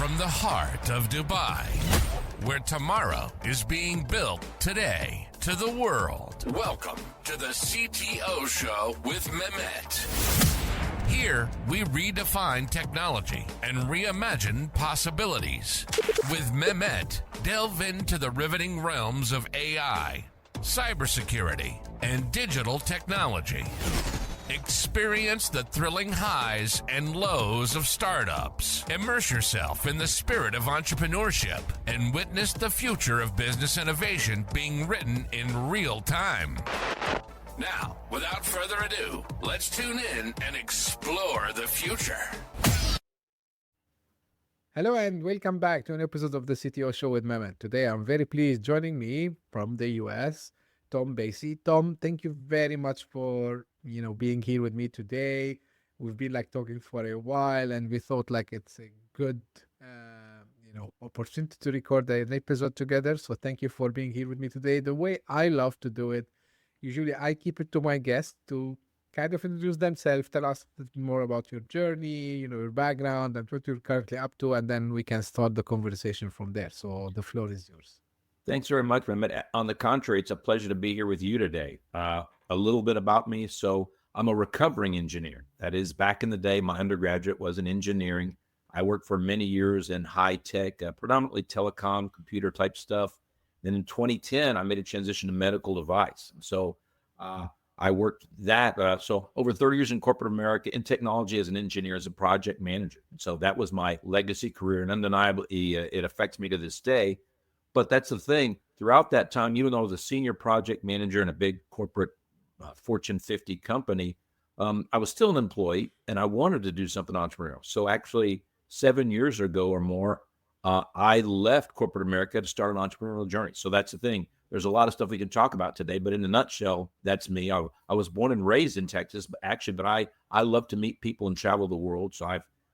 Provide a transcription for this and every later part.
from the heart of Dubai, where tomorrow is being built today, to the world. Welcome to the CTO Show with Mehmet. Here, we redefine technology and reimagine possibilities. With Mehmet, delve into the riveting realms of AI, cybersecurity, and digital technology. Experience the thrilling highs and lows of startups. Immerse yourself in the spirit of entrepreneurship and witness the future of business innovation being written in real time. Now, without further ado, let's tune in and explore the future. Hello and welcome back to an episode of the CTO Show with Mehmet. Today I'm very pleased joining me from the US, Tom Basey. Tom, thank you very much for being here with me today. We've been talking for a while, and we thought it's a good opportunity to record an episode together. So thank you for being here with me today. The way I love to do it, usually I keep it to my guests to kind of introduce themselves, tell us a bit more about your journey, your background, and what you're currently up to, and then we can start the conversation from there. So the floor is yours. Thanks very much, Mehmet. On the contrary, it's a pleasure to be here with you today. A little bit about me. So I'm a recovering engineer. That is, back in the day, my undergraduate was in engineering. I worked for many years in high tech, predominantly telecom, computer type stuff. Then in 2010, I made a transition to medical device. So I worked that. So over 30 years in corporate America, in technology as an engineer, as a project manager. So that was my legacy career, and undeniably, it affects me to this day. But that's the thing. Throughout that time, even though I was a senior project manager in a big corporate Fortune 50 company, I was still an employee, and I wanted to do something entrepreneurial. So actually, 7 years ago or more, I left corporate America to start an entrepreneurial journey. So that's the thing. There's a lot of stuff we can talk about today, but in a nutshell, that's me. I was born and raised in Texas, but I love to meet people and travel the world. So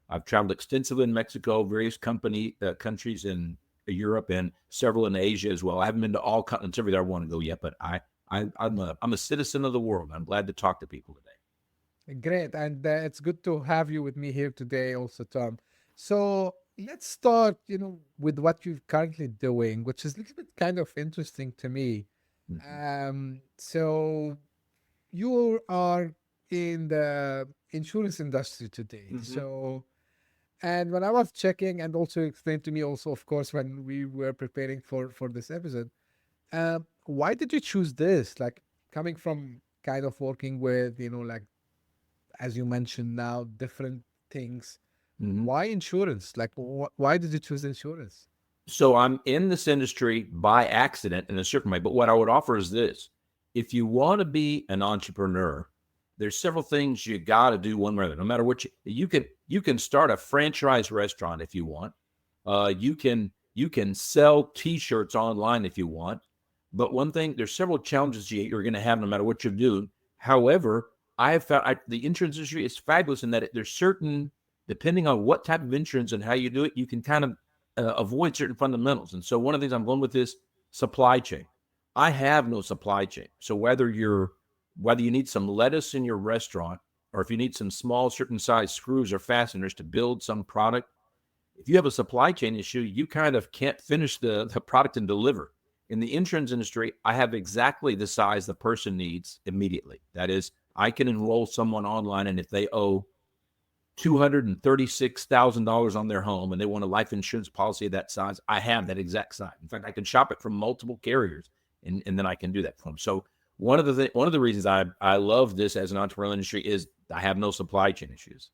I've traveled extensively in Mexico, various countries in Europe, and several in Asia as well. I haven't been to all continents everywhere I want to go yet, but I'm a citizen of the world. I'm glad to talk to people today. Great, and it's good to have you with me here today also, Tom. So let's start, with what you're currently doing, which is a little bit kind of interesting to me. So you are in the insurance industry today. So, and when I was checking, and also explained to me also, of course, when we were preparing for this episode, why did you choose this? Coming from kind of working with, as you mentioned now, different things. Why insurance? Why did you choose insurance? So I'm in this industry by accident in a certain way, but what I would offer is this. If you want to be an entrepreneur, there's several things you got to do one way or another. No matter which, you can start a franchise restaurant if you want. You can sell T-shirts online if you want. But one thing, there's several challenges you're going to have no matter what you do. However, I have found the insurance industry is fabulous in that there's certain, depending on what type of insurance and how you do it, you can kind of avoid certain fundamentals. And so one of the things I'm going with is supply chain. I have no supply chain. So whether you need some lettuce in your restaurant, or if you need some small certain size screws or fasteners to build some product, if you have a supply chain issue, you kind of can't finish the product and deliver. In the insurance industry, I have exactly the size the person needs immediately. That is, I can enroll someone online, and if they owe $236,000 on their home and they want a life insurance policy of that size, I have that exact size. In fact, I can shop it from multiple carriers, and then I can do that for them. So one of the reasons I love this as an entrepreneurial industry is I have no supply chain issues.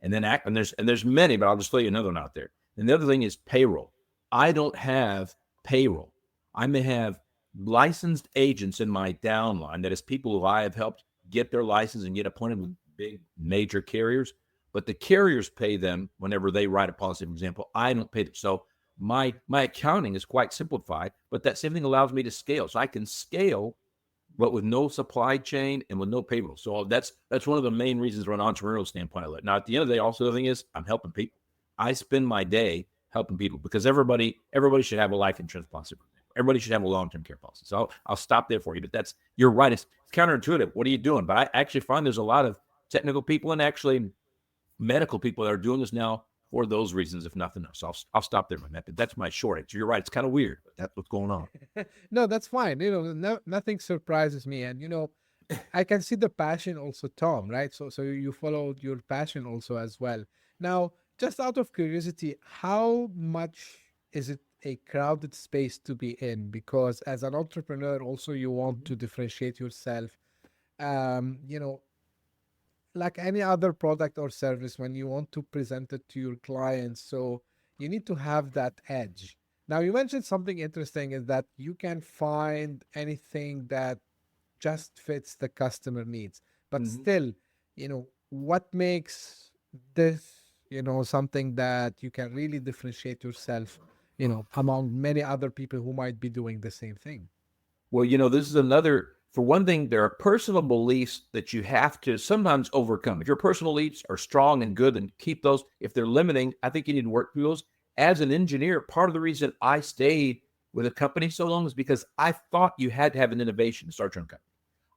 And then there's many, but I'll just throw you another one out there. And the other thing is payroll. I don't have payroll. I may have licensed agents in my downline, that is people who I have helped get their license and get appointed with big major carriers, but the carriers pay them whenever they write a policy, for example. I don't pay them. So my accounting is quite simplified, but that same thing allows me to scale. So I can scale, but with no supply chain and with no payroll. So that's one of the main reasons from an entrepreneurial standpoint I love it. Now, at the end of the day, also the thing is I'm helping people. I spend my day helping people because everybody should have a life insurance policy. Everybody should have a long-term care policy. So I'll stop there for you. But you're right. It's counterintuitive. What are you doing? But I actually find there's a lot of technical people and actually medical people that are doing this now for those reasons, if nothing else. I'll stop there, Mehmet. That's my short answer. You're right. It's kind of weird, but that's what's going on. No, that's fine. Nothing surprises me. And, I can see the passion also, Tom, right? So you followed your passion also as well. Now, just out of curiosity, how much is it a crowded space to be in? Because as an entrepreneur, also you want to differentiate yourself. Um, you know, like any other product or service, when you want to present it to your clients, so you need to have that edge. Now, you mentioned something interesting is that you can find anything that just fits the customer needs. But Mhm. still, what makes this, something that you can really differentiate yourself, among many other people who might be doing the same thing? Well, this is another, for one thing, there are personal beliefs that you have to sometimes overcome. If your personal beliefs are strong and good, then keep those. If they're limiting, I think you need to work through those. As an engineer, part of the reason I stayed with a company so long is because I thought you had to have an innovation to start your own company.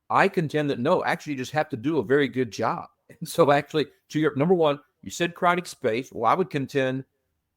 I contend that no, actually, you just have to do a very good job. And so, actually, to your number one, you said crowded space. Well, I would contend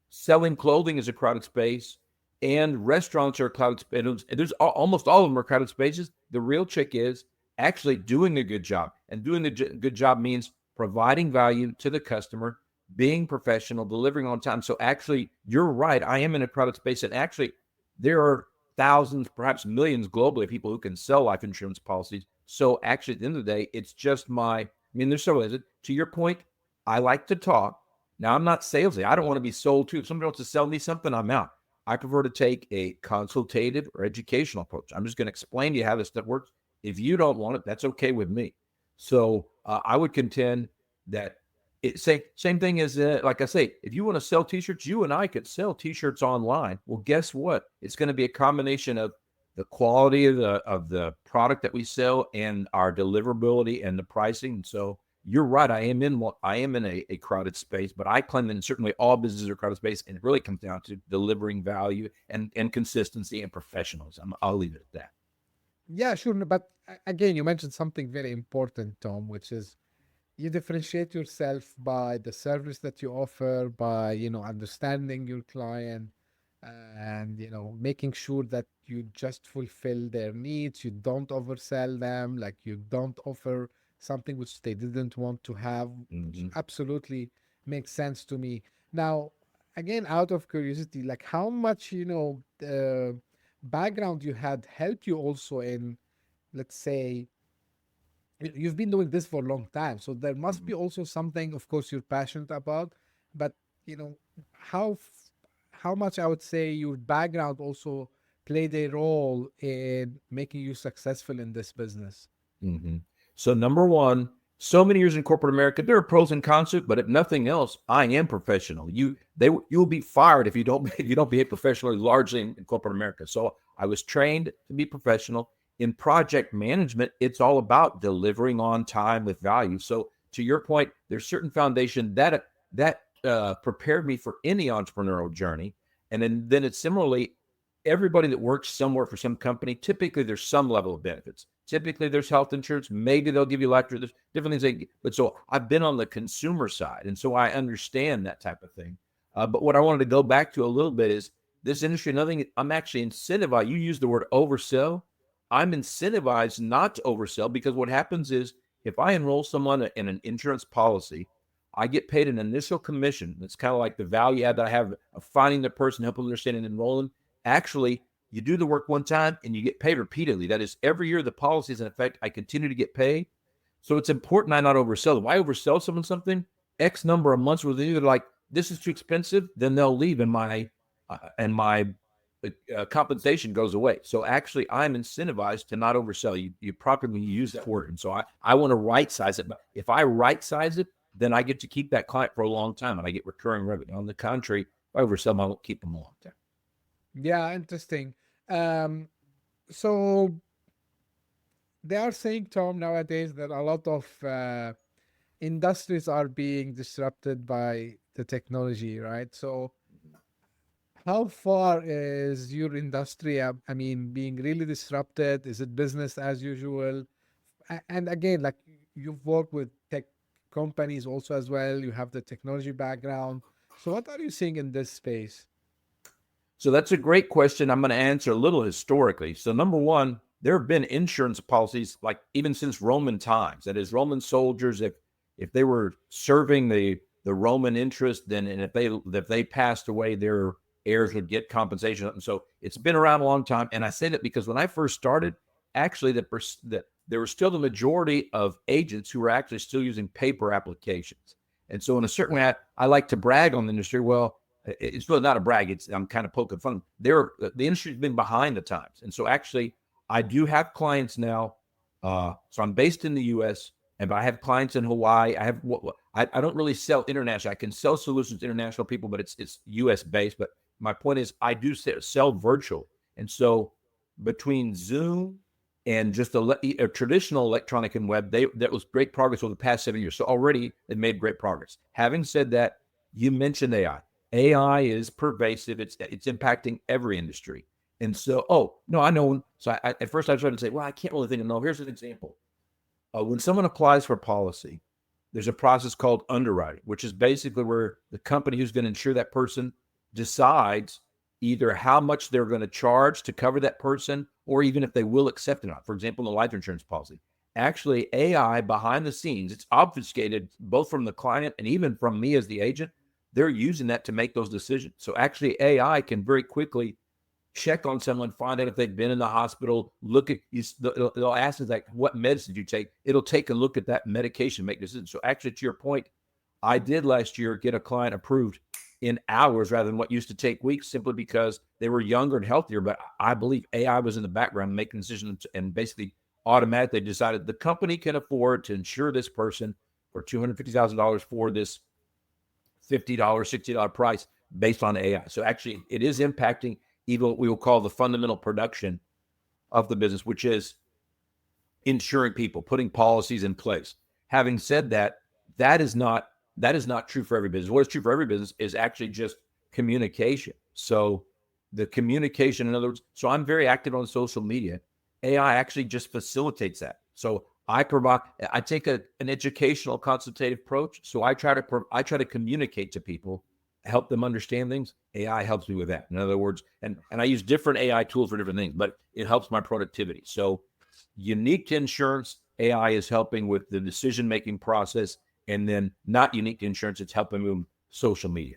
selling clothing is a crowded space, and restaurants are crowded spaces. There's almost all of them are crowded spaces. The real trick is actually doing a good job, and doing the good job means providing value to the customer, being professional, delivering on time. So actually, you're right. I am in a crowded space, and actually, there are thousands, perhaps millions globally of people who can sell life insurance policies. So actually, at the end of the day, it's just I mean, there's several. To your point, I like to talk. Now, I'm not salesy. I don't want to be sold to. If somebody wants to sell me something, I'm out. I prefer to take a consultative or educational approach. I'm just going to explain to you how this stuff works. If you don't want it, that's okay with me. So I would contend that same thing as like I say, if you want to sell T-shirts, you and I could sell T-shirts online. Well, guess what? It's going to be a combination of the quality of the product that we sell and our deliverability and the pricing. So you're right. I am in a crowded space, but I claim that certainly all businesses are crowded space, and it really comes down to delivering value and consistency and professionalism. I'll leave it at that. Yeah, sure. But again, you mentioned something very important, Tom, which is you differentiate yourself by the service that you offer, by, understanding your client, and, making sure that you just fulfill their needs. You don't oversell them, like you don't offer something which they didn't want to have, which Mm-hmm. absolutely makes sense to me. Now, again, out of curiosity, like how much, background you had helped you also in, let's say, you've been doing this for a long time, so there must be also something, of course, you're passionate about, but you know how how much, I would say, your background also played a role in making you successful in this business. Mm-hmm. So number one, so many years in corporate America, there are pros and cons to it, but if nothing else, I am professional. You'll be fired if you don't if you don't behave professionally, largely in corporate America. So I was trained to be professional. In project management, it's all about delivering on time with value. So to your point, there's certain foundation that prepared me for any entrepreneurial journey. And then it's similarly, everybody that works somewhere for some company, typically there's some level of benefits. Typically there's health insurance. Maybe they'll give you life insurance. There's different things. But so I've been on the consumer side, and so I understand that type of thing. But what I wanted to go back to a little bit is this industry. Nothing. I'm actually incentivized. You use the word oversell. I'm incentivized not to oversell, because what happens is if I enroll someone in an insurance policy, I get paid an initial commission. That's kind of like the value add that I have of finding the person, helping them understand and enrolling. Actually, you do the work one time and you get paid repeatedly. That is, every year the policy is in effect, I continue to get paid. So it's important I not oversell them. If I oversell someone something, X number of months where they're either like, this is too expensive, then they'll leave, and my compensation goes away. So actually, I'm incentivized to not oversell. You properly use that word. And so I want to right size it. But if I right size it, then I get to keep that client for a long time and I get recurring revenue. On the contrary, if I oversell them, I won't keep them a long time. Yeah, interesting. um so they are saying, Tom, nowadays that a lot of industries are being disrupted by the technology, right? So how far is your industry, I mean, being really disrupted? Is it business as usual? And again, like, you've worked with tech companies also as well. You have the technology background. So what are you seeing in this space? So that's a great question. I'm going to answer a little historically. So number one, there have been insurance policies like even since Roman times. That is, Roman soldiers, if they were serving the Roman interest, then and if they passed away, their heirs would get compensation. And so it's been around a long time. And I say that because when I first started, actually that there were still the majority of agents who were actually still using paper applications. And so in a certain way, I like to brag on the industry. Well, it's really not a brag. I'm kind of poking fun. The industry's been behind the times, and so actually, I do have clients now. So I'm based in the U.S. and I have clients in Hawaii. I don't really sell international. I can sell solutions to international people, but it's U.S. based. But my point is, I do sell virtual, and so between Zoom and just a traditional electronic and web, that was great progress over the past 7 years. So already they made great progress. Having said that, you mentioned AI. AI is pervasive. It's impacting every industry. And so, no, I know. So at first I tried to say, well, I can't really think of no. Here's an example. When someone applies for policy, there's a process called underwriting, which is basically where the company who's going to insure that person decides either how much they're going to charge to cover that person, or even if they will accept it or not. For example, in the life insurance policy. Actually, AI behind the scenes, it's obfuscated both from the client and even from me as the agent. They're using that to make those decisions. So actually AI can very quickly check on someone, find out if they've been in the hospital, look at, they'll ask us like, what medicine did you take? It'll take a look at that medication, make decisions. So actually to your point, I did last year get a client approved in hours rather than what used to take weeks, simply because they were younger and healthier. But I believe AI was in the background making decisions and basically automatically decided the company can afford to insure this person for $250,000 for this $50, $60 price based on AI. So actually it is impacting even what we will call the fundamental production of the business, which is insuring people, putting policies in place. Having said that, that is not true for every business. What is true for every business is actually just communication. So the communication, in other words, so I'm very active on social media. AI actually just facilitates that. So I take an educational consultative approach. So I try to communicate to people, help them understand things. AI helps me with that. In other words, and I use different AI tools for different things, but it helps my productivity. So unique to insurance, AI is helping with the decision-making process, and then not unique to insurance, it's helping with social media.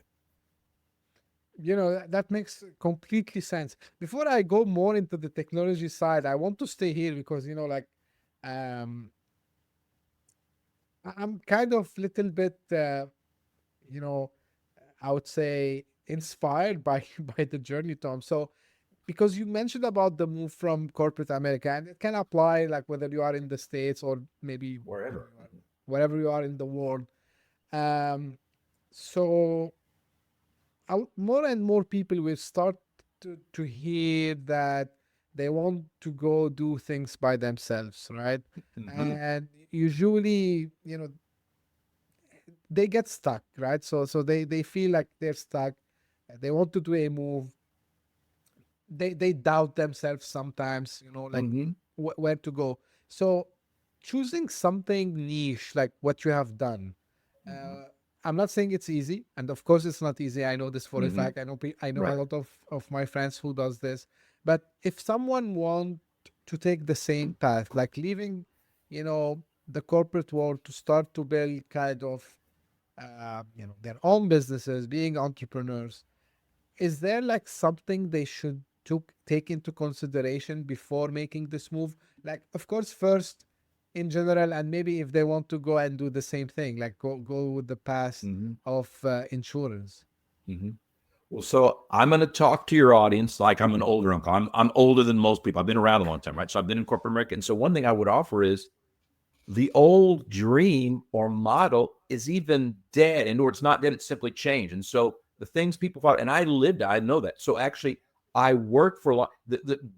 That makes completely sense. Before I go more into the technology side, I want to stay here because, I'm kind of little bit, I would say inspired by by the journey, Tom. So because you mentioned about the move from corporate America, and it can apply like whether you are in the States or maybe wherever you are in the world. So more and more people will start to hear that they want to go do things by themselves, right? Mm-hmm. And usually, they get stuck, right? So they feel like they're stuck. They want to do a move. They doubt themselves sometimes, like Mm-hmm. where to go. So choosing something niche like what you have done. Mm-hmm. I'm not saying it's easy, and of course it's not easy. I know this for a Mm-hmm. fact. I know a Right. lot of my friends who does this. But if someone want to take the same path, like leaving, the corporate world to start to build kind of, their own businesses, being entrepreneurs, is there like something they should take into consideration before making this move? Like, of course, first in general, and maybe if they want to go and do the same thing, like go with the path Mm-hmm. of insurance. Mm-hmm. Well, so I'm going to talk to your audience like I'm an older uncle. I'm older than most people. I've been around a long time, right? So I've been in corporate America. And so one thing I would offer is the old dream or model is even dead. And or it's not dead, it's simply changed. And so the things people thought, and I know that. So actually, I worked for a lot.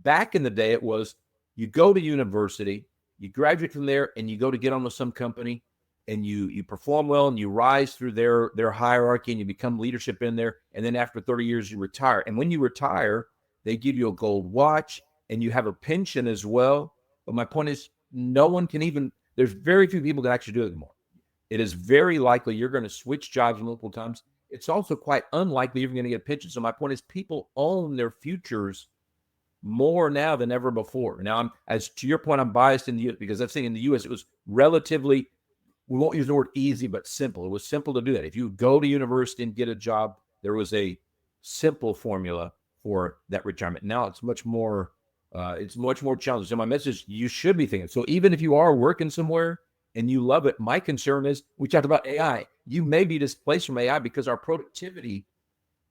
Back in the day, it was you go to university, you graduate from there, and you go to get on with some company, and you perform well, and you rise through their hierarchy, and you become leadership in there. And then after 30 years, you retire. And when you retire, they give you a gold watch, and you have a pension as well. But my point is, no one can even. There's very few people that actually do it anymore. It is very likely you're going to switch jobs multiple times. it's also quite unlikely you're going to get a pension. So my point is, people own their futures more now than ever before. Now, as to your point, I'm biased in the U.S. because I've seen in the U.S. it was relatively, we won't use the word easy, but simple. It was simple to do that. If you go to university and get a job, there was a simple formula for that retirement. Now it's much more challenging. So my message, you should be thinking. So even if you are working somewhere and you love it, my concern is, we talked about AI. You may be displaced from AI because our productivity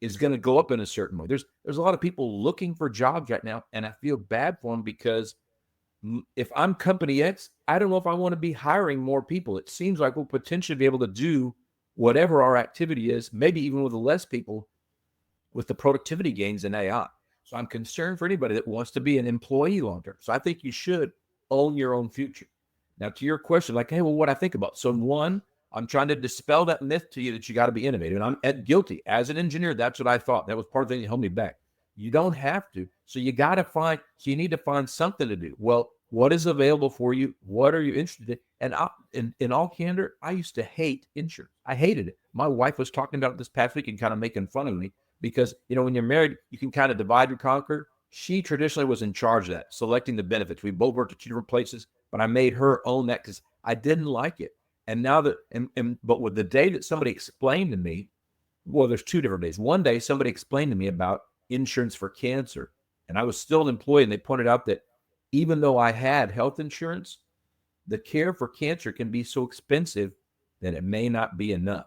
is going to go up in a certain way. There's a lot of people looking for jobs right now, and I feel bad for them because if I'm company X, I don't know if I want to be hiring more people. It seems like we'll potentially be able to do whatever our activity is, maybe even with less people, with the productivity gains in AI. So I'm concerned for anybody that wants to be an employee long term. So I think you should own your own future. Now, to your question, like, hey, well, what I think about. So one, I'm trying to dispel that myth to you that you got to be innovative. And I'm guilty. As an engineer, that's what I thought. That was part of the thing that held me back. You don't have to. So you need to find something to do. Well, what is available for you? What are you interested in? And in all candor, I used to hate insurance. I hated it. My wife was talking about it this past week and kind of making fun of me because, when you're married, you can kind of divide and conquer. She traditionally was in charge of that, selecting the benefits. We both worked at 2 different places, but I made her own that because I didn't like it. And now but with the day that somebody explained to me, well, there's 2 different days. One day, somebody explained to me about insurance for cancer, and I was still an employee, and they pointed out that even though I had health insurance, the care for cancer can be so expensive that it may not be enough.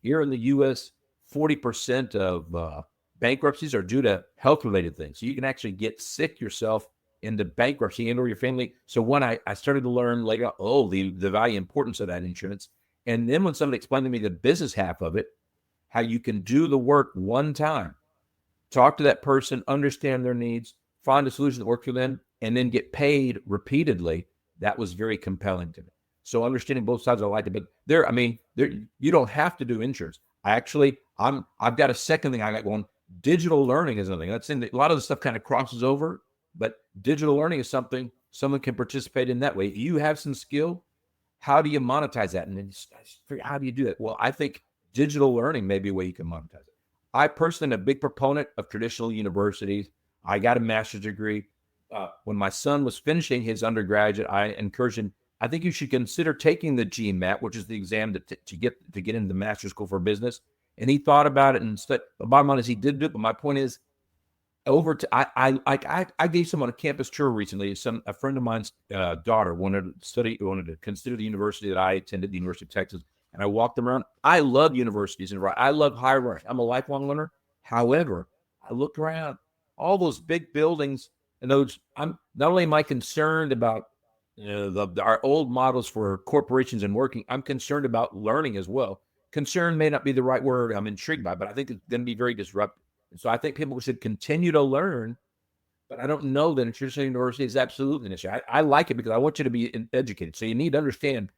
Here in the U.S., 40% of bankruptcies are due to health-related things. So you can actually get sick yourself into bankruptcy and or your family. So when I started to learn later, the value importance of that insurance. And then when somebody explained to me the business half of it, how you can do the work one time, talk to that person, understand their needs, find a solution that works for them, and then get paid repeatedly, that was very compelling to me. So understanding both sides, I liked it. But you don't have to do insurance. I've got a second thing I got going. Digital learning is another thing. That's a lot of the stuff kind of crosses over, but digital learning is something someone can participate in that way. You have some skill. How do you monetize that? And then how do you do that? Well, I think digital learning may be a way you can monetize it. I personally am a big proponent of traditional universities. I got a master's degree. When my son was finishing his undergraduate, I encouraged him, I think you should consider taking the GMAT, which is the exam to get into the master's school for business. And he thought about it and said, the bottom line is he did do it. But my point is, I gave someone a campus tour recently. A friend of mine's daughter wanted to consider the university that I attended, the University of Texas. And I walked them around. I love universities and I love higher learning. I'm a lifelong learner. However, I looked around, all those big buildings, and those. I'm not only am I concerned about our old models for corporations and working. I'm concerned about learning as well. Concern may not be the right word I'm intrigued by, but I think it's going to be very disruptive. And so I think people should continue to learn, but I don't know that a traditional university is absolutely an issue. I like it because I want you to be educated. So you need to understand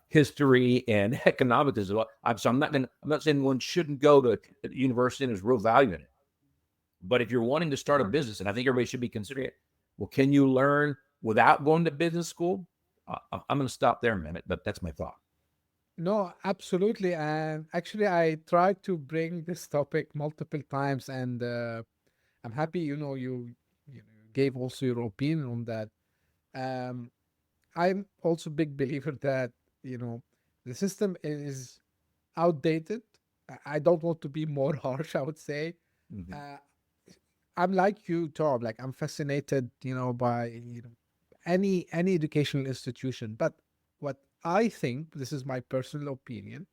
history and economics as well. I'm not saying one shouldn't go to university and there's real value in it. But if you're wanting to start a business, and I think everybody should be considering it, well, can you learn without going to business school? I'm going to stop there, Mehmet, but that's my thought. No, absolutely. And actually, I tried to bring this topic multiple times, and I'm happy, you gave also your opinion on that. I'm also a big believer that, the system is outdated. I don't want to be more harsh, I would say. Mm-hmm. I'm like you, Tom. Like, I'm fascinated, by any educational institution. But what I think, this is my personal opinion,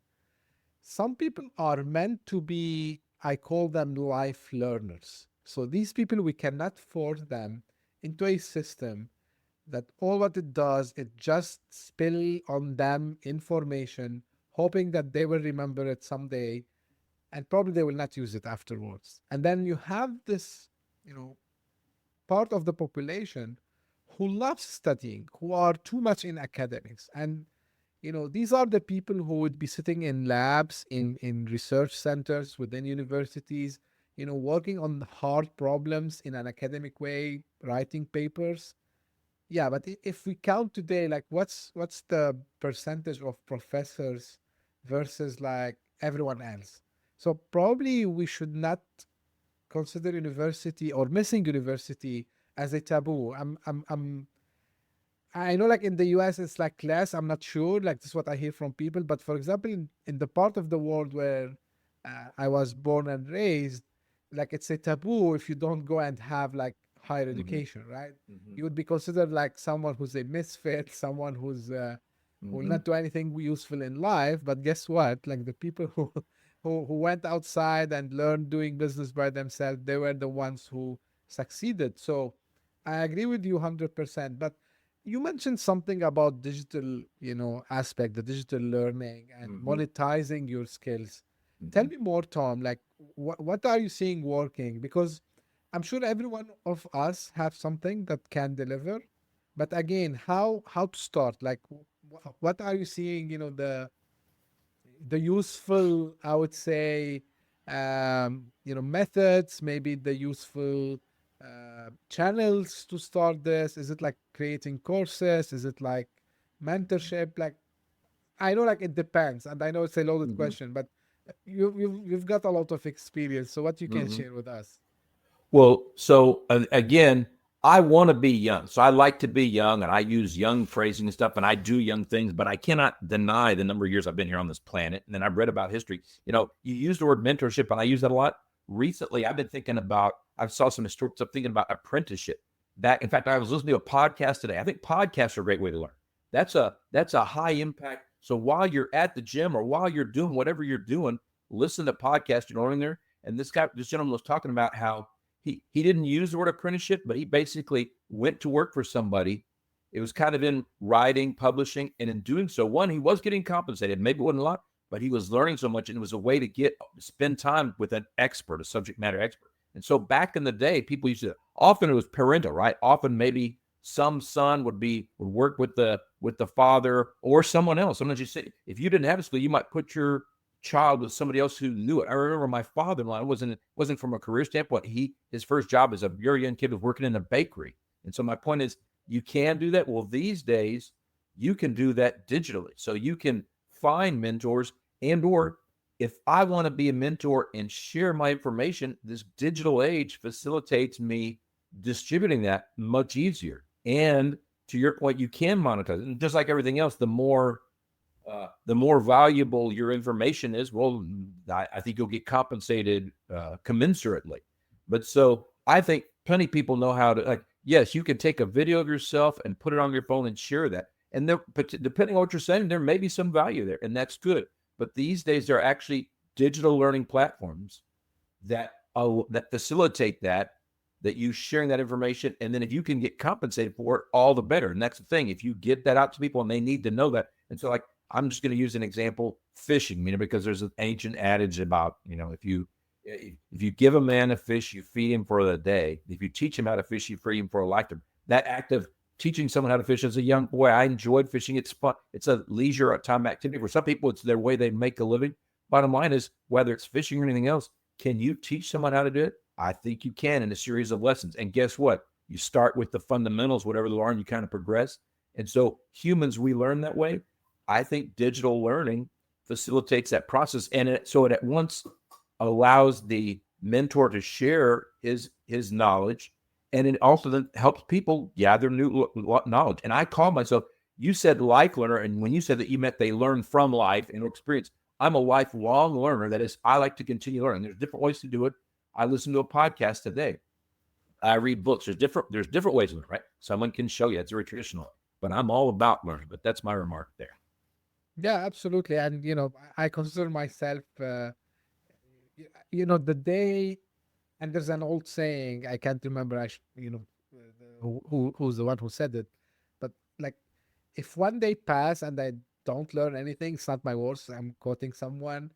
some people are meant to be, I call them life learners. So these people, we cannot force them into a system that all what it does, it just spill on them information, hoping that they will remember it someday, and probably they will not use it afterwards. And then you have this, part of the population who loves studying, who are too much in academics. And, these are the people who would be sitting in labs, in research centers within universities, working on hard problems in an academic way, writing papers. Yeah, but if we count today, like what's the percentage of professors versus like everyone else? So probably we should not consider university or missing university as a taboo. I know like in the US it's like less, I'm not sure, like this is what I hear from people. But for example, in the part of the world where I was born and raised, like it's a taboo if you don't go and have like higher education, right? You would be considered like someone who's a misfit, someone who will not do anything useful in life. But guess what? Like the people who went outside and learned doing business by themselves, they were the ones who succeeded. So I agree with you 100%. But you mentioned something about digital, aspect, the digital learning and monetizing your skills. Tell me more, Tom. Like, what are you seeing working? Because I'm sure every one of us have something that can deliver, but again, how to start? Like, what are you seeing? The useful, I would say, methods, maybe the useful channels to start this. Is it like creating courses? Is it like mentorship? Like, I know, like it depends, and I know it's a loaded question, but you've got a lot of experience. So, what you can share with us? Well, so again, I want to be young. So I like to be young and I use young phrasing and stuff and I do young things, but I cannot deny the number of years I've been here on this planet. And then I've read about history. You use the word mentorship and I use that a lot. Recently, I've been thinking about, I saw some historic stuff thinking about apprenticeship. In fact, I was listening to a podcast today. I think podcasts are a great way to learn. That's a high impact. So while you're at the gym or while you're doing whatever you're doing, listen to podcasts you're learning there. And this gentleman was talking about how he didn't use the word apprenticeship, but he basically went to work for somebody. It was kind of in writing, publishing, and in doing so, one, he was getting compensated. Maybe it wasn't a lot, but he was learning so much, and it was a way to spend time with an expert, a subject matter expert. And so back in the day, people used to, often it was parental, right? Often maybe some son would work with the father or someone else. Sometimes you say, if you didn't have a school, you might put your child with somebody else who knew it. I remember my father-in-law wasn't from a career standpoint. His first job as a very young kid was working in a bakery. And so my point is, you can do that. Well, these days you can do that digitally. So you can find mentors or if I want to be a mentor and share my information, this digital age facilitates me distributing that much easier. And to your point, you can monetize it. And just like everything else, the more valuable your information is, well, I think you'll get compensated commensurately. But so I think plenty of people know how to, like, yes, you can take a video of yourself and put it on your phone and share that. And but depending on what you're saying, there may be some value there, and that's good. But these days, there are actually digital learning platforms that facilitate that you sharing that information. And then if you can get compensated for it, all the better. And that's the thing. If you get that out to people and they need to know that. And so like, I'm just going to use an example, fishing, because there's an ancient adage about, if you give a man a fish, you feed him for the day. If you teach him how to fish, you feed him for a lifetime. That act of teaching someone how to fish as a young boy, I enjoyed fishing. It's fun. It's a leisure time activity. For some people, it's their way they make a living. Bottom line is, whether it's fishing or anything else, can you teach someone how to do it? I think you can in a series of lessons. And guess what? You start with the fundamentals, whatever they are, and you kind of progress. And so humans, we learn that way. I think digital learning facilitates that process. And so it at once allows the mentor to share his knowledge. And it also then helps people gather new knowledge. And I call myself, you said life learner. And when you said that, you meant they learn from life and experience. I'm a lifelong learner. That is, I like to continue learning. There's different ways to do it. I listen to a podcast today. I read books. There's different ways to learn, right? Someone can show you. It's very traditional. But I'm all about learning. But that's my remark there. Yeah, absolutely. And, I consider myself, the day, and there's an old saying, I can't remember, who's the one who said it, but like, if one day pass and I don't learn anything, it's not my worst. I'm quoting someone.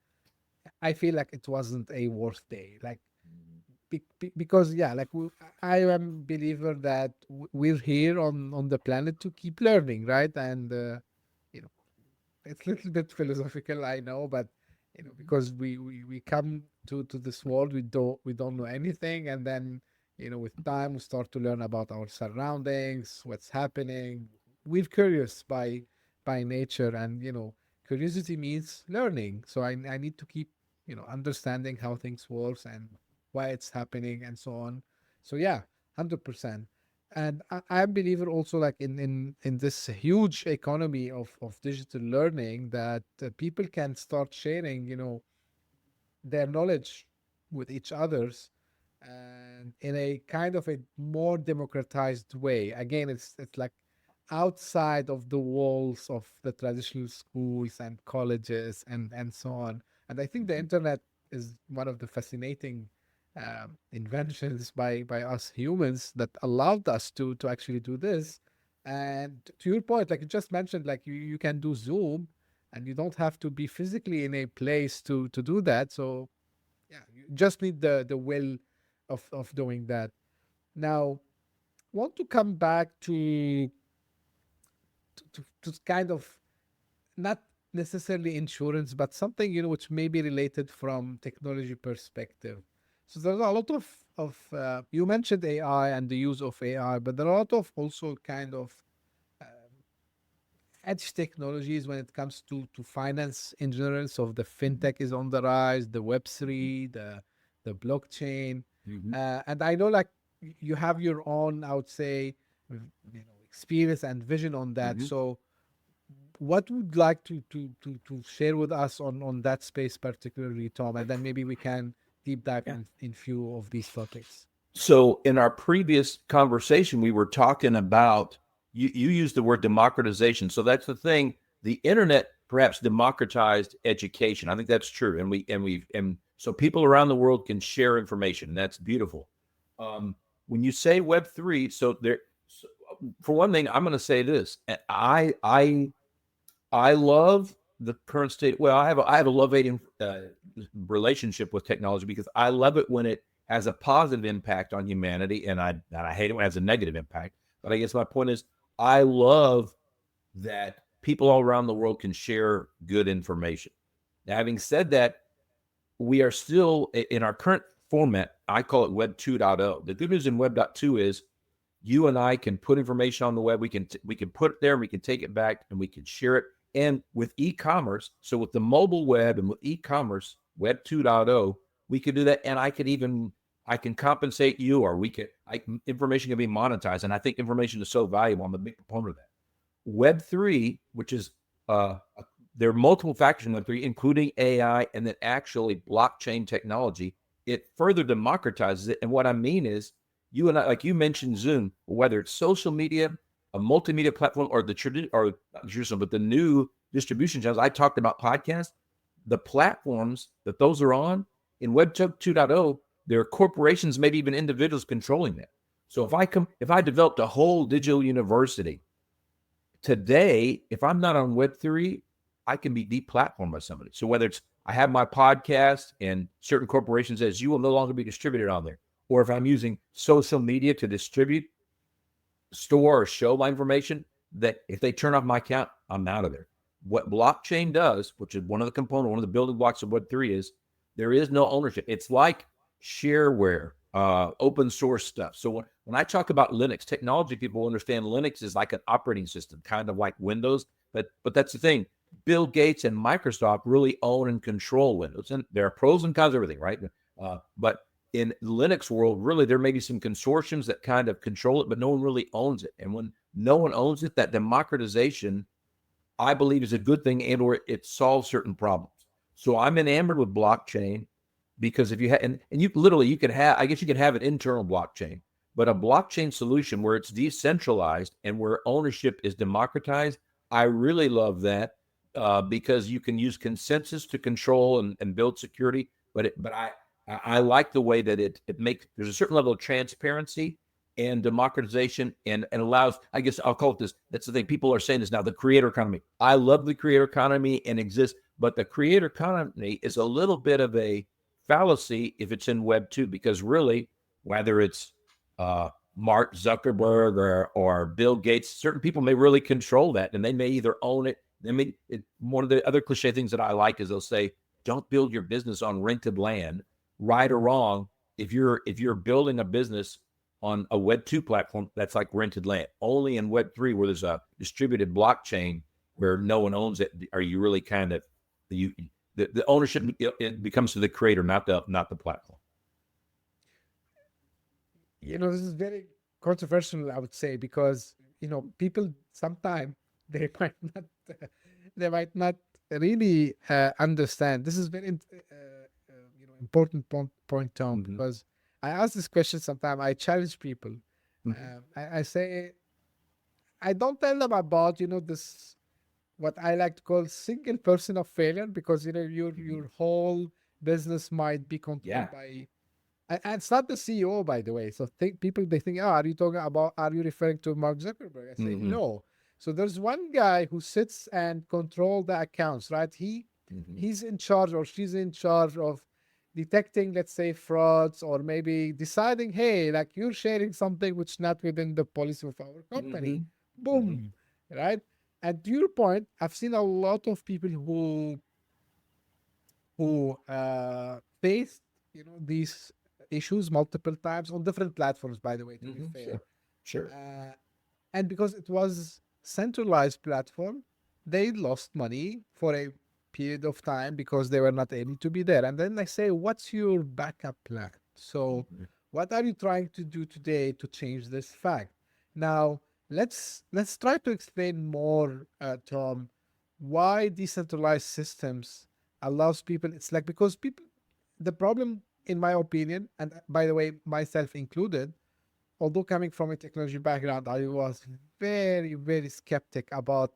I feel like it wasn't a worst day. Like, because, yeah, like I am a believer that we're here on the planet to keep learning, right? And, it's a little bit philosophical, I know, but because we come to this world, we don't know anything, and then with time we start to learn about our surroundings, what's happening. We're curious by nature, and curiosity means learning. So I need to keep understanding how things works and why it's happening and so on. So yeah, 100%. And I'm a believer also, like in this huge economy of digital learning, that people can start sharing, their knowledge with each others, and in a kind of a more democratized way. Again, it's like outside of the walls of the traditional schools and colleges and so on. And I think the internet is one of the fascinating inventions by us humans that allowed us to actually do this. And to your point, like you just mentioned, like you can do Zoom, and you don't have to be physically in a place to do that. So yeah, you just need the will of doing that. Now, want to come back to kind of not necessarily insurance, but something which may be related from technology perspective. So there's a lot of you mentioned AI and the use of AI, but there are a lot of also kind of edge technologies when it comes to finance in general. So the fintech is on the rise, the Web3, the blockchain, and I know like you have your own, I would say, experience and vision on that. So what would like to share with us on that space particularly, Tom, and then maybe we can deep dive in few of these topics. So in our previous conversation, we were talking about, you used the word democratization. So that's the thing. The internet perhaps democratized education. I think that's true. And so people around the world can share information. That's beautiful. When you say Web3, for one thing, I'm going to say this. I love the current state. Well, I have a love-hating relationship with technology, because I love it when it has a positive impact on humanity, and I hate it when it has a negative impact. But I guess my point is, I love that people all around the world can share good information. Now, having said that, we are still in our current format. I call it Web 2.0. The good news in Web 2 is you and I can put information on the web. We can put it there, and we can take it back, and we can share it. And with e-commerce, so with the mobile web and with e-commerce, Web 2.0, we could do that. And I can compensate you, or information can be monetized. And I think information is so valuable. I'm a big proponent of that. Web 3, which is, there are multiple factors in Web 3, including AI, and then actually blockchain technology. It further democratizes it. And what I mean is, you and I, like you mentioned Zoom, whether it's social media, a multimedia platform, or the new distribution channels. I talked about podcasts. The platforms that those are on in Web 2.0, there are corporations, maybe even individuals controlling that. So if I developed a whole digital university today, if I'm not on Web 3, I can be deplatformed by somebody. So whether it's I have my podcast and certain corporations says you will no longer be distributed on there, or if I'm using social media to distribute, store, or show my information, that if they turn off my account, I'm out of there. What blockchain does, which is one of the building blocks of Web3, is there is no ownership. It's like shareware, open source stuff. So when I talk about Linux, technology people understand Linux is like an operating system, kind of like Windows. But that's the thing. Bill Gates and Microsoft really own and control Windows. And there are pros and cons of everything, right? But in Linux world, really, there may be some consortiums that kind of control it, but no one really owns it. And when no one owns it, that democratization, I believe, is a good thing, and or it solves certain problems. So I'm enamored with blockchain, because if you have, and you could have, I guess you could have an internal blockchain, but a blockchain solution where it's decentralized and where ownership is democratized, I really love that, because you can use consensus to control and build security. But I like the way that it makes, there's a certain level of transparency and democratization, and allows, I guess I'll call it this. That's the thing. People are saying this now, the creator economy. I love the creator economy and exists, but the creator economy is a little bit of a fallacy if it's in Web 2, because really, whether it's Mark Zuckerberg or Bill Gates, certain people may really control that, and they may either own it. One of the other cliche things that I like is they'll say, don't build your business on rented land. Right or wrong, if you're building a business on a Web 2 platform, that's like rented land. Only in Web 3, where there's a distributed blockchain where no one owns it, are you really kind of, the ownership it becomes to the creator, not the platform. This is very controversial, I would say, because people sometimes they might not they might not really understand. This is very important point, Tom, because I ask this question sometimes. I challenge people. I say, I don't tell them about this, what I like to call single person of failure, because your whole business might be controlled by. And it's not the CEO, by the way. So they think, oh, are you referring to Mark Zuckerberg? I say, no. So there's one guy who sits and control the accounts, right? He's in charge, or she's in charge of detecting, let's say, frauds, or maybe deciding, hey, like, you're sharing something which is not within the policy of our company. Boom, right? And to your point, I've seen a lot of people who faced these issues multiple times on different platforms, by the way, to be fair. Sure. And because it was centralized platform, they lost money for a period of time because they were not able to be there. And then I say, what's your backup plan? So what are you trying to do today to change this fact? Now, let's try to explain more, Tom, why decentralized systems allows people. It's like, because people, the problem, in my opinion, and by the way, myself included, although coming from a technology background, I was very, very skeptic about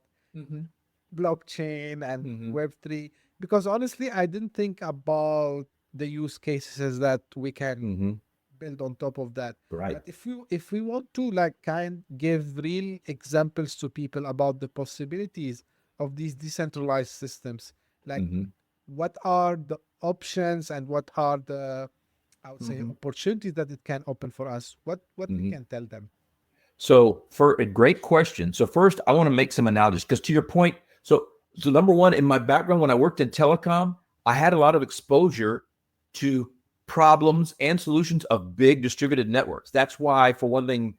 blockchain and Web3, because honestly, I didn't think about the use cases that we can build on top of that. Right. But if we want to give real examples to people about the possibilities of these decentralized systems, what are the options and what are the, I would say, opportunities that it can open for us? What we can tell them? So, for a great question. So first, I want to make some analogies, because to your point, so number one, in my background, when I worked in telecom, I had a lot of exposure to problems and solutions of big distributed networks. That's why, for one thing,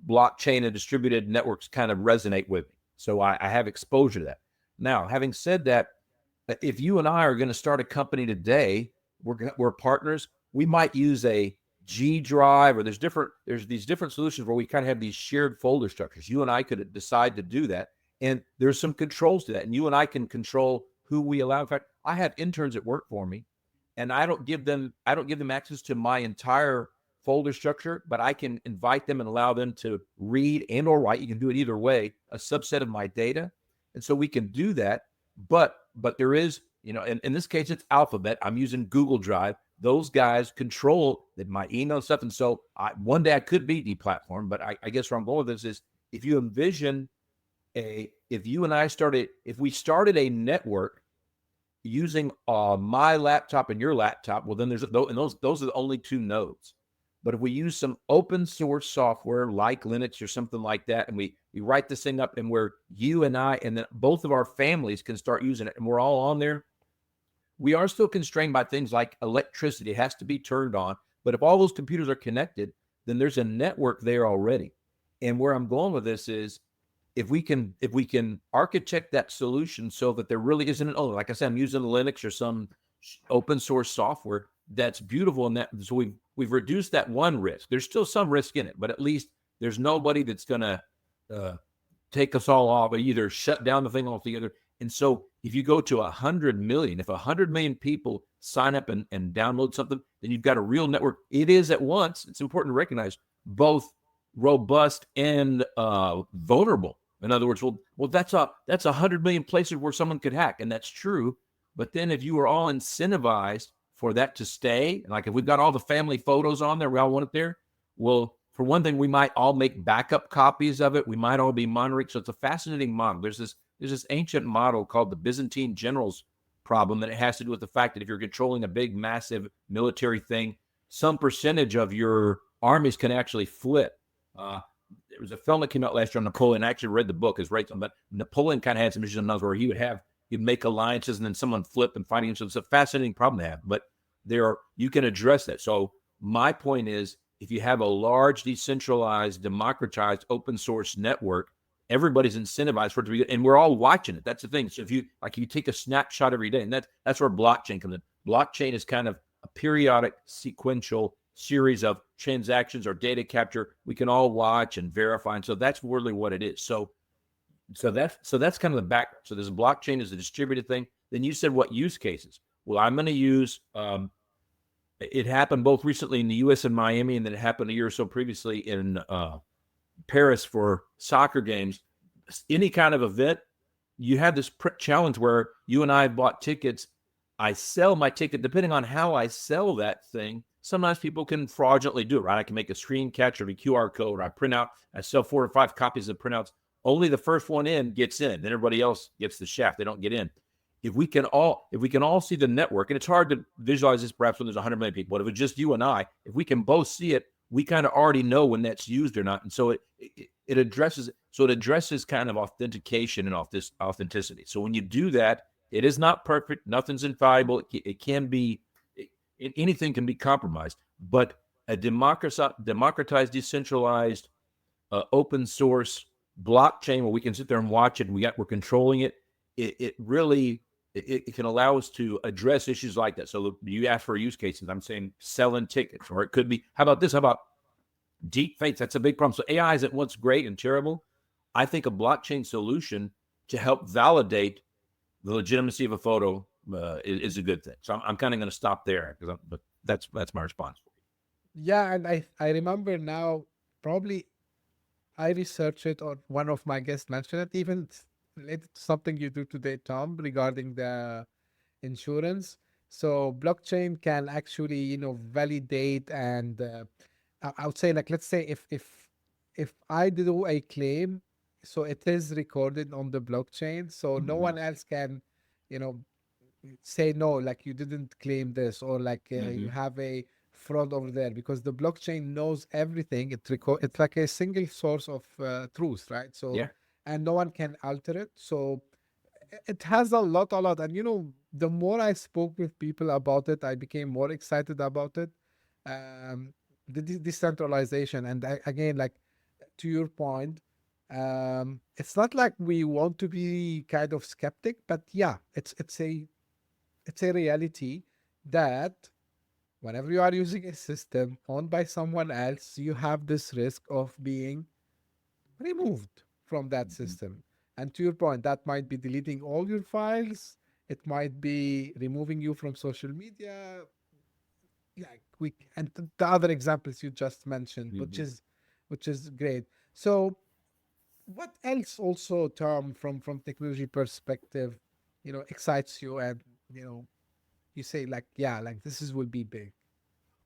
blockchain and distributed networks kind of resonate with me. So I have exposure to that. Now, having said that, if you and I are going to start a company today, we're partners. We might use a G Drive, or there's these different solutions where we kind of have these shared folder structures. You and I could decide to do that, and there's some controls to that. And you and I can control who we allow. In fact, I have interns that work for me, and I don't give them access to my entire folder structure, but I can invite them and allow them to read and or write. You can do it either way, a subset of my data, and so we can do that. But there is, in this case, it's Alphabet. I'm using Google Drive. Those guys control my email stuff. And so one day I could be deplatformed, but I guess where I'm going with this is, if you envision if we started a network using my laptop and your laptop, well, then those are the only two nodes. But if we use some open source software like Linux or something like that, and we write this thing up, and where you and I and then both of our families can start using it, and we're all on there, we are still constrained by things like electricity. It has to be turned on. But if all those computers are connected, then there's a network there already. And where I'm going with this is, if we can architect that solution so that there really isn't like I said, I'm using Linux or some open source software that's beautiful, and that so we've reduced that one risk. There's still some risk in it, but at least there's nobody that's gonna take us all off, or either shut down the thing altogether. And so if you go to 100 million, if 100 million people sign up and download something, then you've got a real network. It is at once, it's important to recognize, both robust and vulnerable. In other words, well, that's 100 million places where someone could hack, and that's true. But then if you are all incentivized for that to stay, like if we've got all the family photos on there, we all want it there. Well, for one thing, we might all make backup copies of it. We might all be monitoring. So it's a fascinating model. There's this ancient model called the Byzantine generals problem, and it has to do with the fact that if you're controlling a big, massive military thing, some percentage of your armies can actually flip. There was a film that came out last year on Napoleon. I actually read the book, but Napoleon kind of had some issues on those where he'd make alliances and then someone flip and fighting. So it's a fascinating problem to have, but you can address that. So my point is, if you have a large, decentralized, democratized, open source network, everybody's incentivized for it to be good, and we're all watching it. That's the thing. So if you take a snapshot every day, and that's where blockchain comes in. Blockchain is kind of a periodic sequential series of transactions or data capture we can all watch and verify. And so that's really what it is. So that's kind of the back. So there's a blockchain is a distributed thing. Then you said what use cases? Well, I'm going to use, it happened both recently in the US and Miami, and then it happened a year or so previously in Paris for soccer games. Any kind of event, you have this challenge where you and I bought tickets. I sell my ticket, depending on how I sell that thing. Sometimes people can fraudulently do it, right? I can make a screen capture of a QR code, or I sell 4 or 5 copies of printouts. Only the first one in gets in, then everybody else gets the shaft. They don't get in. If we can all see the network, and it's hard to visualize this perhaps when there's 100 million people, but if it's just you and I, if we can both see it, we kind of already know when that's used or not. And so it addresses kind of authentication and authenticity. So when you do that, it is not perfect. Nothing's infallible. It can be, anything can be compromised, but a democratized, decentralized, open source blockchain where we can sit there and watch it and we're controlling it. It really can allow us to address issues like that. So you ask for use cases. I'm saying selling tickets, or it could be, how about this? How about deep fakes? That's a big problem. So AI isn't what's great and terrible. I think a blockchain solution to help validate the legitimacy of a photo is a good thing. So I'm kind of going to stop there, but that's my response. Yeah, and I remember now, probably I researched it, or one of my guests mentioned it, even related to something you do today, Tom, regarding the insurance. So blockchain can actually, validate, and I would say, like, let's say if I do a claim, so it is recorded on the blockchain, so no one else can, you know, say no, like you didn't claim this, or like you have a fraud over there, because the blockchain knows everything. It's like a single source of truth, right? So Yeah. and no one can alter it. So it has a lot, and the more I spoke with people about it, I became more excited about it. The decentralization, and again, like, to your point, it's not like we want to be kind of skeptic, but yeah, it's a reality that whenever you are using a system owned by someone else, you have this risk of being removed from that system. And to your point, that might be deleting all your files. It might be removing you from social media. Yeah, and the other examples you just mentioned, which is great. So what else also, Tom, from technology perspective, excites you, and you say, like, yeah, like will be big?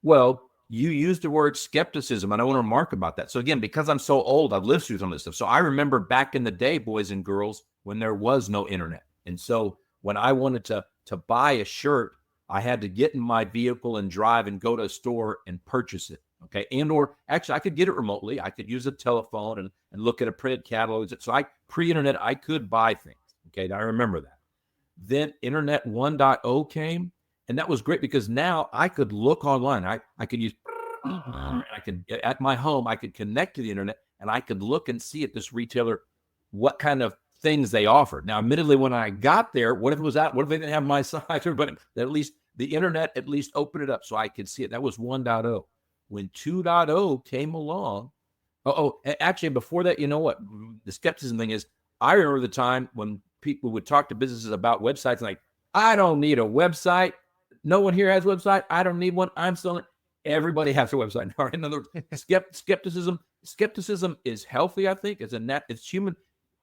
Well, you used the word skepticism, and I want to remark about that. So again, because I'm so old, I've lived through some of this stuff. So I remember back in the day, boys and girls, when there was no internet. And so when I wanted to buy a shirt, I had to get in my vehicle and drive and go to a store and purchase it. Okay. Or actually I could get it remotely. I could use a telephone and look at a printed catalog. So pre-internet, I could buy things. Okay. I remember that. Then Internet 1.0 came, and that was great because now I could look online. I could use, at my home, I could connect to the internet, and I could look and see at this retailer what kind of things they offered. Now, admittedly, when I got there, what if it was out? What if they didn't have my size? But at least the internet opened it up so I could see it. That was 1.0. When 2.0 came along, actually, before that, you know what? The skepticism thing is, I remember the time when people would talk to businesses about websites and like, I don't need a website. No one here has a website. I don't need one. I'm selling. Everybody has a website now. In other words, skepticism is healthy, I think. It's human.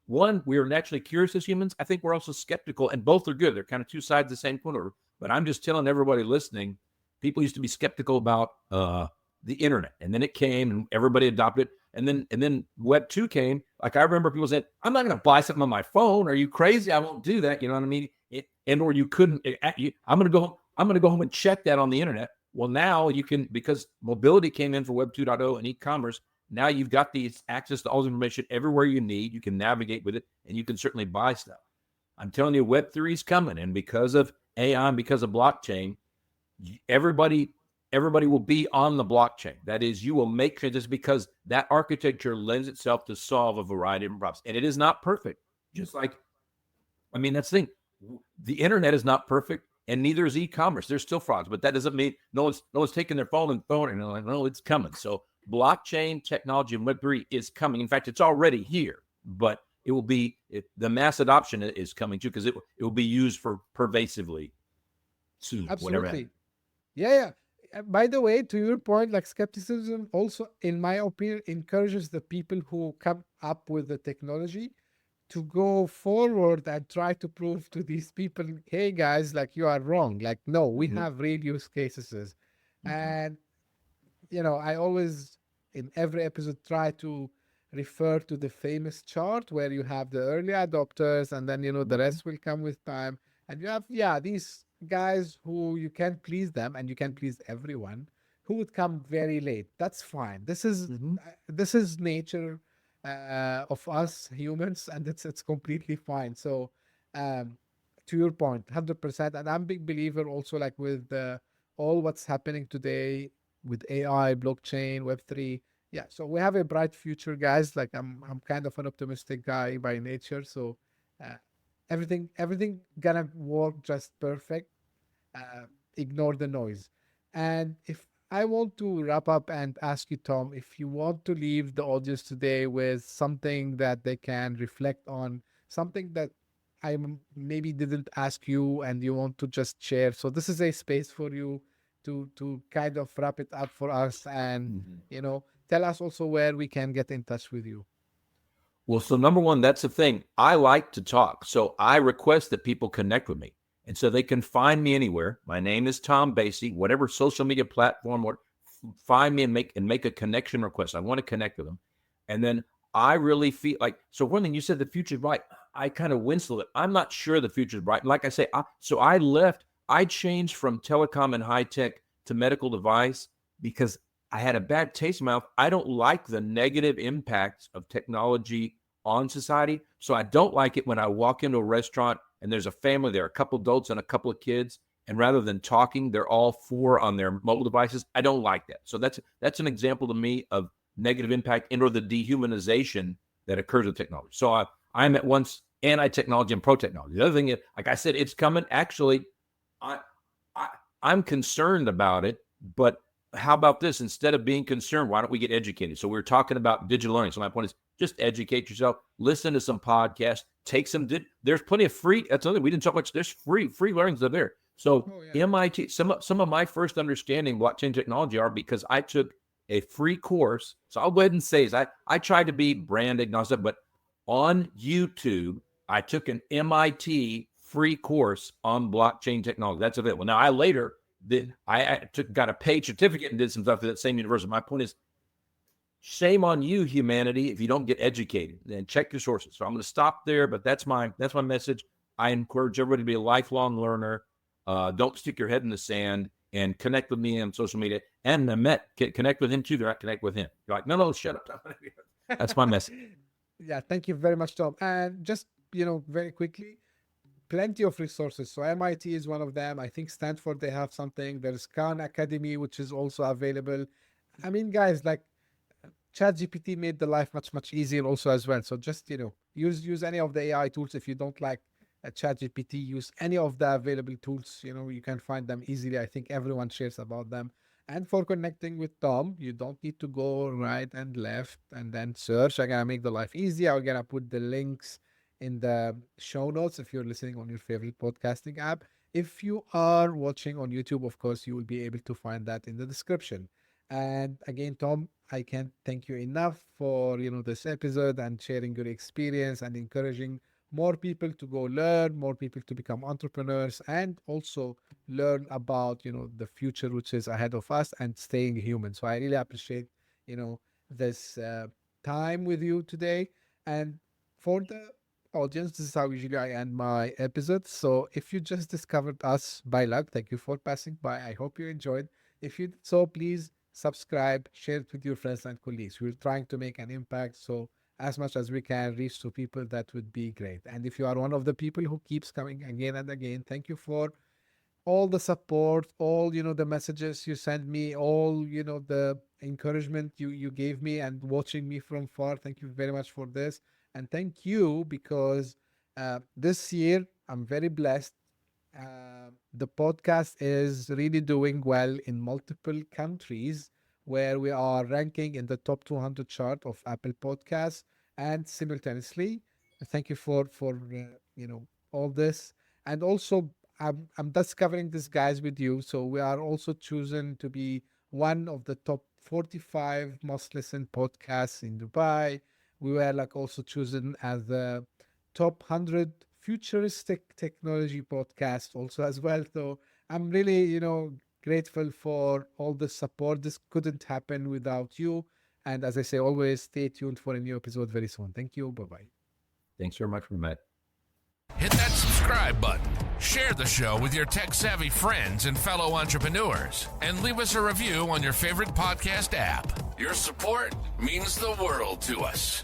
One, we are naturally curious as humans. I think we're also skeptical, and both are good. They're kind of two sides of the same coin. But I'm just telling everybody listening, people used to be skeptical about the internet, and then it came, and everybody adopted it. And then Web 2 came. Like, I remember people said, I'm not going to buy something on my phone. Are you crazy? I won't do that. You know what I mean? Or you couldn't. I'm going to go home and check that on the internet. Well, now you can, because mobility came in for Web 2.0 and e-commerce. Now you've got these access to all the information everywhere you need. You can navigate with it, and you can certainly buy stuff. I'm telling you, Web 3 is coming, and because of AI and because of blockchain, everybody everybody will be on the blockchain. That is, you will make this because that architecture lends itself to solve a variety of problems. And it is not perfect. Just like, I mean, that's the thing. The internet is not perfect, and neither is e-commerce. There's still frauds, but that doesn't mean no one's taking their phone and like, no, it's coming. So blockchain technology and Web3 is coming. In fact, it's already here, but it will be the mass adoption is coming too, because it will be used for pervasively soon. Absolutely. Yeah. By the way, to your point, like skepticism also, in my opinion, encourages the people who come up with the technology to go forward and try to prove to these people, hey guys, like you are wrong. Like, no, we have real use cases. And, I always, in every episode, try to refer to the famous chart where you have the early adopters and then, the rest will come with time. And you have, these guys who you can't please them and you can please everyone who would come very late. That's fine. This is nature of us humans, and it's completely fine. So, to your point, 100%. And I'm a big believer also, like with all what's happening today with AI, blockchain, Web3. Yeah, so we have a bright future, guys. Like I'm kind of an optimistic guy by nature. So, uh, everything gonna work just perfect. uh, Ignore the noise. And if I want to wrap up and ask you, Tom, if you want to leave the audience today with something that they can reflect on, something that maybe didn't ask you and you want to just share. So this is a space for you to kind of wrap it up for us and tell us also where we can get in touch with you. Well, so number one, that's the thing. I like to talk. So I request that people connect with me. And so they can find me anywhere. My name is Tom Basey, whatever social media platform, or find me and make a connection request. I want to connect with them. And then I really feel like, so one thing you said, the future's bright. I kind of winced a little. I'm not sure the future's bright. Like I say, I changed from telecom and high tech to medical device because I had a bad taste in my mouth. I don't like the negative impacts of technology on society. So I don't like it when I walk into a restaurant and there's a family there, a couple adults and a couple of kids, and rather than talking, they're all four on their mobile devices. I don't like that. So that's an example to me of negative impact and or the dehumanization that occurs with technology. So I'm at once anti-technology and pro-technology. The other thing is, like I said, it's coming. Actually, I'm concerned about it, but how about this? Instead of being concerned, why don't we get educated? So we're talking about digital learning. So my point is just educate yourself, listen to some podcasts, take some, there's plenty of free, that's another, we didn't talk much, there's free learnings are there. So MIT, some of my first understanding blockchain technology are because I took a free course. So I'll go ahead and say is I tried to be brand agnostic, but on YouTube, I took an MIT free course on blockchain technology. That's available. Now I later got a paid certificate and did some stuff at that same university. My point is, shame on you, humanity, if you don't get educated. Then check your sources. So I'm going to stop there, but that's my message. I encourage everybody to be a lifelong learner. Don't stick your head in the sand, and connect with me on social media. And Mehmet, connect with him too. They're not connect with him. You're like, no, shut up. That's my message. Yeah, thank you very much, Tom. And just very quickly, plenty of resources. So MIT is one of them. I think Stanford, they have something. There's Khan Academy, which is also available. I mean, guys, like ChatGPT made the life much easier also as well. So just use any of the AI tools. If you don't like ChatGPT, use any of the available tools. You can find them easily. I think everyone shares about them. And for connecting with Tom, you don't need to go right and left and then search. I'm gonna make the life easy. I'm gonna put the links in the show notes if you're listening on your favorite podcasting app. If you are watching on YouTube, of course, you will be able to find that in the description. And again, Tom, I can't thank you enough for this episode and sharing your experience and encouraging more people to go learn, more people to become entrepreneurs, and also learn about the future which is ahead of us and staying human. So I really appreciate this time with you today. And for the audience, this is how usually I end my episodes. So if you just discovered us by luck, thank you for passing by. I hope you enjoyed. If you did so, please subscribe, share it with your friends and colleagues. We're trying to make an impact, so as much as we can reach to people, that would be great. And if you are one of the people who keeps coming again and again, thank you for all the support, all, the messages you sent me, all, the encouragement you gave me and watching me from far. Thank you very much for this. And thank you because this year I'm very blessed. The podcast is really doing well in multiple countries where we are ranking in the top 200 chart of Apple Podcasts, and simultaneously, thank you for all this. And also, I'm discovering these guys with you, so we are also chosen to be one of the top 45 most listened podcasts in Dubai. We were like also chosen as the top 100 futuristic technology podcast also as well. So I'm really, grateful for all the support. This couldn't happen without you. And as I say, always stay tuned for a new episode very soon. Thank you. Bye-bye. Thanks very much, Mehmet. Hit that subscribe button, share the show with your tech-savvy friends and fellow entrepreneurs, and leave us a review on your favorite podcast app. Your support means the world to us.